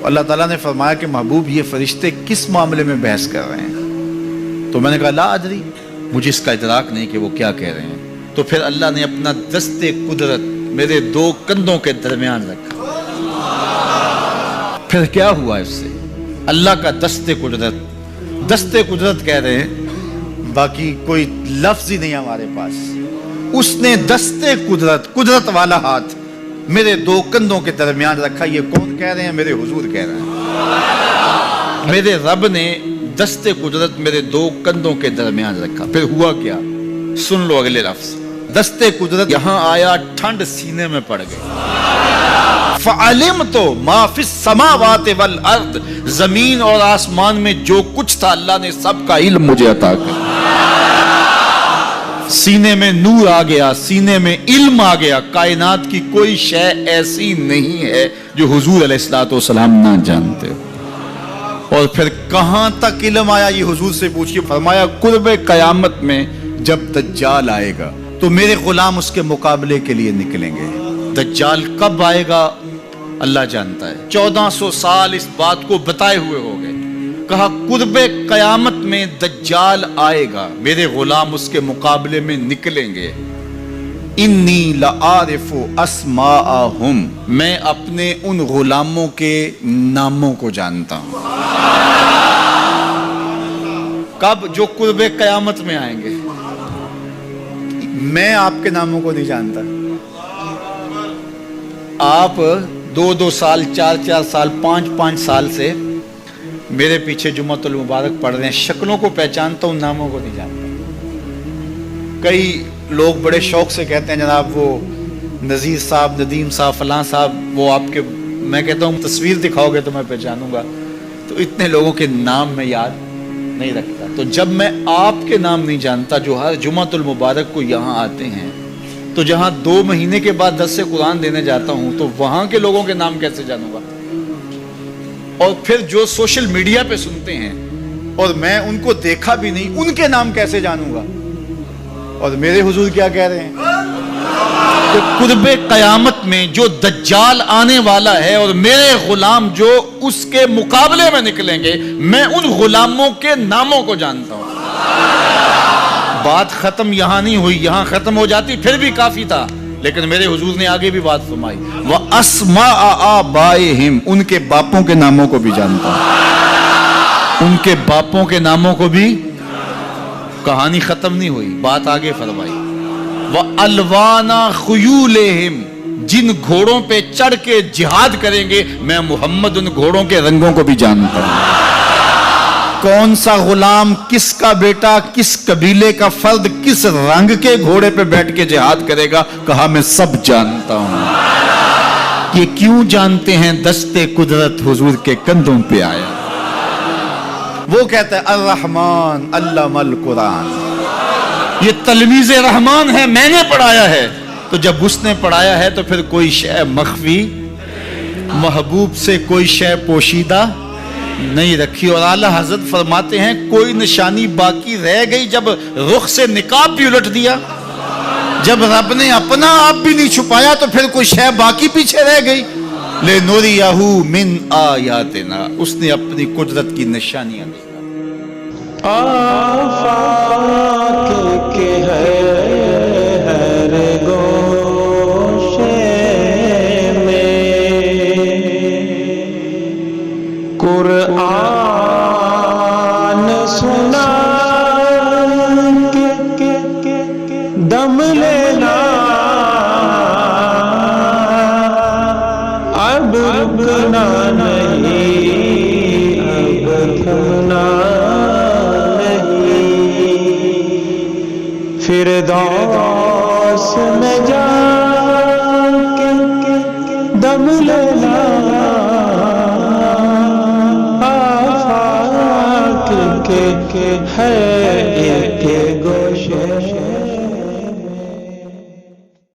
اللہ تعالیٰ نے فرمایا کہ محبوب یہ فرشتے کس معاملے میں بحث کر رہے ہیں؟ تو میں نے کہا لا ادری، مجھے اس کا ادراک نہیں کہ وہ کیا کہہ رہے ہیں۔ تو پھر اللہ نے اپنا دست قدرت میرے دو کندھوں کے درمیان رکھا۔ پھر کیا ہوا اس سے؟ اللہ کا دست قدرت کہہ رہے ہیں، باقی کوئی لفظ ہی نہیں ہمارے پاس۔ اس نے دست قدرت والا ہاتھ میرے دو کندھوں کے درمیان رکھا۔ یہ کون کہہ رہے ہیں؟ میرے حضور کہہ رہے ہیں۔ میرے رب نے دست قدرت میرے دو کندھوں کے درمیان رکھا۔ پھر ہوا کیا؟ سن لو اگلے لفظ۔ دست قدرت یہاں آیا، ٹھنڈ سینے میں پڑ گئی۔ فَعَلِمْتُ مَا فِي السَّمَاوَاتِ وَالْأَرْضِ، زمین اور آسمان میں جو کچھ تھا اللہ نے سب کا علم مجھے عطا کیا۔ سینے میں نور آ گیا، سینے میں علم آ گیا۔ کائنات کی کوئی شے ایسی نہیں ہے جو حضور علیہ الصلوۃ والسلام نہ جانتے۔ اور پھر کہاں تک علم آیا یہ حضور سے پوچھیے۔ فرمایا قرب قیامت میں جب دجال آئے گا تو میرے غلام اس کے مقابلے کے لیے نکلیں گے۔ دجال کب آئے گا اللہ جانتا ہے۔ 1400 سال اس بات کو بتائے ہوئے ہو گئے۔ کہا قرب قیامت میں دجال آئے گا، میرے غلام اس کے مقابلے میں نکلیں گے۔ انی لعارف اسماءہم، میں اپنے ان غلاموں کے ناموں کو جانتا ہوں۔ کب؟ جو قرب قیامت میں آئیں گے۔ میں آپ کے ناموں کو نہیں جانتا۔ آپ 2 سال 4 سال 5 سال سے میرے پیچھے جمعۃ المبارک پڑھ رہے ہیں، شکلوں کو پہچانتا ہوں، ناموں کو نہیں جانتا۔ کئی لوگ بڑے شوق سے کہتے ہیں جناب وہ نذیر صاحب، ندیم صاحب، فلاں صاحب، وہ آپ کے، میں کہتا ہوں تصویر دکھاؤ گے تو میں پہچانوں گا۔ تو اتنے لوگوں کے نام میں یاد نہیں رکھتا۔ تو جب میں آپ کے نام نہیں جانتا جو ہر جمعۃ المبارک کو یہاں آتے ہیں، تو جہاں 2 مہینے کے بعد درس قرآن دینے جاتا ہوں تو وہاں کے لوگوں کے نام کیسے جانوں گا؟ اور پھر جو سوشل میڈیا پہ سنتے ہیں اور میں ان کو دیکھا بھی نہیں، ان کے نام کیسے جانوں گا؟ اور میرے حضور کیا کہہ رہے ہیں کہ قرب قیامت میں جو دجال آنے والا ہے اور میرے غلام جو اس کے مقابلے میں نکلیں گے، میں ان غلاموں کے ناموں کو جانتا ہوں۔ بات ختم یہاں نہیں ہوئی، یہاں ختم ہو جاتی پھر بھی کافی تھا، لیکن میرے حضور نے آگے بھی بات فرمائی۔ وَأَسْمَاءَ آبَائِهِمْ، ان کے باپوں کے ناموں کو بھی جانتا ہوں۔ ان کے باپوں کے ناموں کو بھی، کہانی ختم نہیں ہوئی، بات آگے فرمائی۔ وَأَلْوَانَ خُيُولِهِمْ، جن گھوڑوں پہ چڑھ کے جہاد کریں گے میں محمد ان گھوڑوں کے رنگوں کو بھی جانتا ہوں۔ کون سا غلام، کس کا بیٹا، کس قبیلے کا فرد کس رنگ کے گھوڑے پہ بیٹھ کے جہاد کرے گا، کہا میں سب جانتا ہوں۔ یہ کیوں جانتے ہیں؟ دست قدرت حضور کے کندھوں پہ آیا۔ وہ کہتا ہے الرحمن علم القرآن، یہ تلمیذ رحمان ہے، میں نے پڑھایا ہے۔ تو جب اس نے پڑھایا ہے تو پھر کوئی شے مخفی، محبوب سے کوئی شے پوشیدہ نہیں رکھی۔ اور اعلیٰ حضرت فرماتے ہیں کوئی نشانی باقی رہ گئی جب رخ سے نقاب بھی الٹ دیا، جب رب نے اپنا آپ بھی نہیں چھپایا تو پھر کوئی شے باقی پیچھے رہ گئی۔ لِنُرِيَهُ مِنْ آیَاتِنَا، اس نے اپنی قدرت کی نشانیاں دکھا۔ آفاق کے ہر گوشے میں قرآن سنا کے دم لینا، اب رکنا نہیں، اب تھمنا فردوس میں جا کے دم لینا، آفاق کے ہے ایک گو